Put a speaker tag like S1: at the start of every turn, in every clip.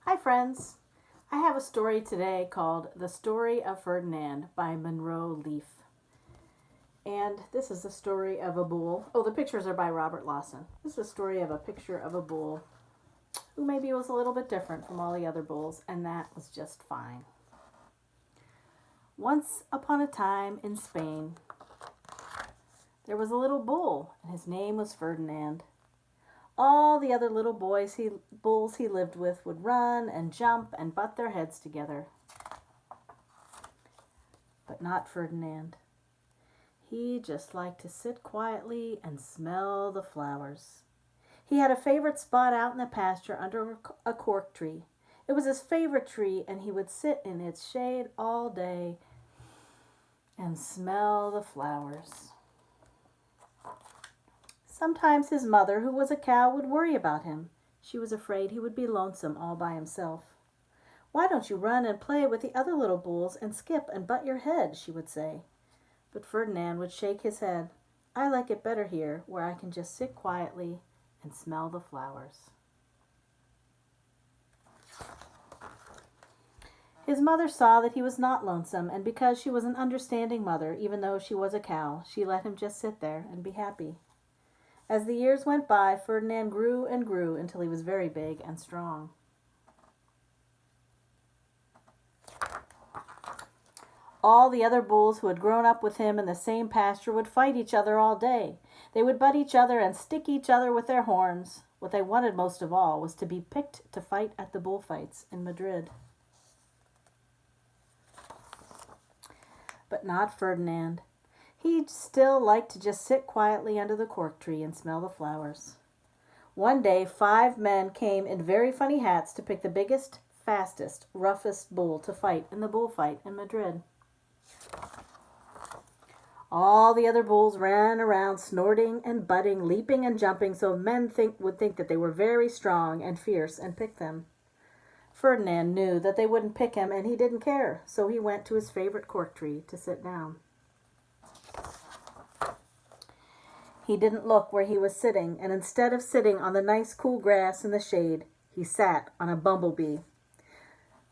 S1: Hi friends! I have a story today called The Story of Ferdinand by Monroe Leaf. And this is the story of a bull. Oh, the pictures are by Robert Lawson. This is a story of a picture of a bull who maybe was a little bit different from all the other bulls, and that was just fine. Once upon a time in Spain, there was a little bull, and his name was Ferdinand. All the other little bulls he lived with would run and jump and butt their heads together. But not Ferdinand. He just liked to sit quietly and smell the flowers. He had a favorite spot out in the pasture under a cork tree. It was his favorite tree, and he would sit in its shade all day and smell the flowers. Sometimes his mother, who was a cow, would worry about him. She was afraid he would be lonesome all by himself. "Why don't you run and play with the other little bulls and skip and butt your head?" she would say. But Ferdinand would shake his head. "I like it better here, where I can just sit quietly and smell the flowers." His mother saw that he was not lonesome, and because she was an understanding mother, even though she was a cow, she let him just sit there and be happy. As the years went by, Ferdinand grew and grew until he was very big and strong. All the other bulls who had grown up with him in the same pasture would fight each other all day. They would butt each other and stick each other with their horns. What they wanted most of all was to be picked to fight at the bullfights in Madrid. But not Ferdinand. He still liked to just sit quietly under the cork tree and smell the flowers. One day, 5 men came in very funny hats to pick the biggest, fastest, roughest bull to fight in the bullfight in Madrid. All the other bulls ran around snorting and butting, leaping and jumping, so men would think that they were very strong and fierce and pick them. Ferdinand knew that they wouldn't pick him, and he didn't care, so he went to his favorite cork tree to sit down. He didn't look where he was sitting, and instead of sitting on the nice cool grass in the shade, he sat on a bumblebee.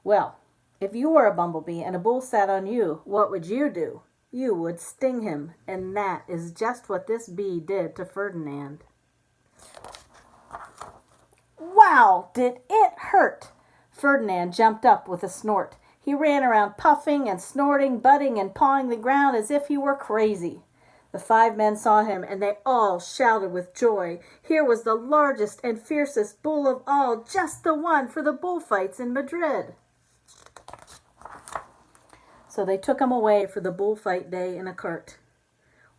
S1: Well, if you were a bumblebee and a bull sat on you, what would you do? You would sting him, and that is just what this bee did to Ferdinand. Wow, did it hurt! Ferdinand jumped up with a snort. He ran around puffing and snorting, butting and pawing the ground as if he were crazy. The 5 men saw him, and they all shouted with joy. Here was the largest and fiercest bull of all, just the one for the bullfights in Madrid. So they took him away for the bullfight day in a cart.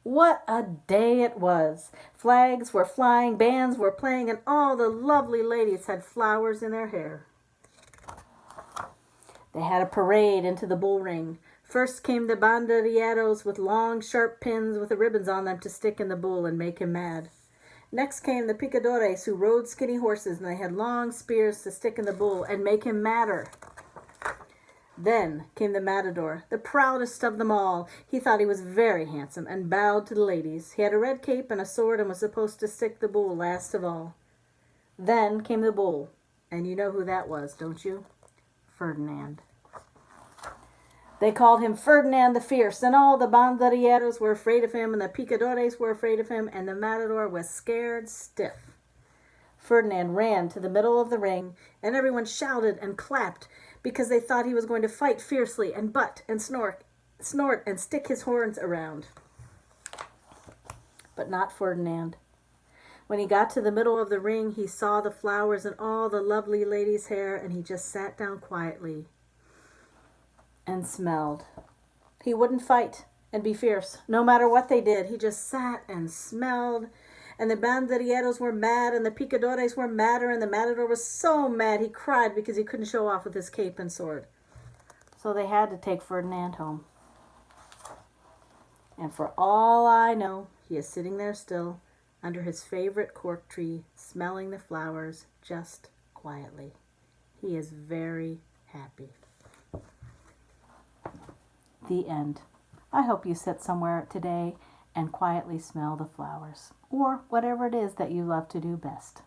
S1: What a day it was! Flags were flying, bands were playing, and all the lovely ladies had flowers in their hair. They had a parade into the bull ring. First came the banderilleros with long, sharp pins with the ribbons on them to stick in the bull and make him mad. Next came the picadores, who rode skinny horses, and they had long spears to stick in the bull and make him madder. Then came the matador, the proudest of them all. He thought he was very handsome and bowed to the ladies. He had a red cape and a sword and was supposed to stick the bull last of all. Then came the bull, and you know who that was, don't you? Ferdinand. They called him Ferdinand the Fierce, and all the banderilleros were afraid of him, and the picadores were afraid of him, and the matador was scared stiff. Ferdinand ran to the middle of the ring, and everyone shouted and clapped because they thought he was going to fight fiercely and butt and snort and stick his horns around. But not Ferdinand. When he got to the middle of the ring, he saw the flowers and all the lovely ladies' hair, and he just sat down quietly and smelled. He wouldn't fight and be fierce, no matter what they did. He just sat and smelled, and the banderilleros were mad, and the picadores were madder, and the matador was so mad he cried because he couldn't show off with his cape and sword. So they had to take Ferdinand home. And for all I know, he is sitting there still, under his favorite cork tree, smelling the flowers just quietly. He is very happy. The end. I hope you sit somewhere today and quietly smell the flowers, or whatever it is that you love to do best.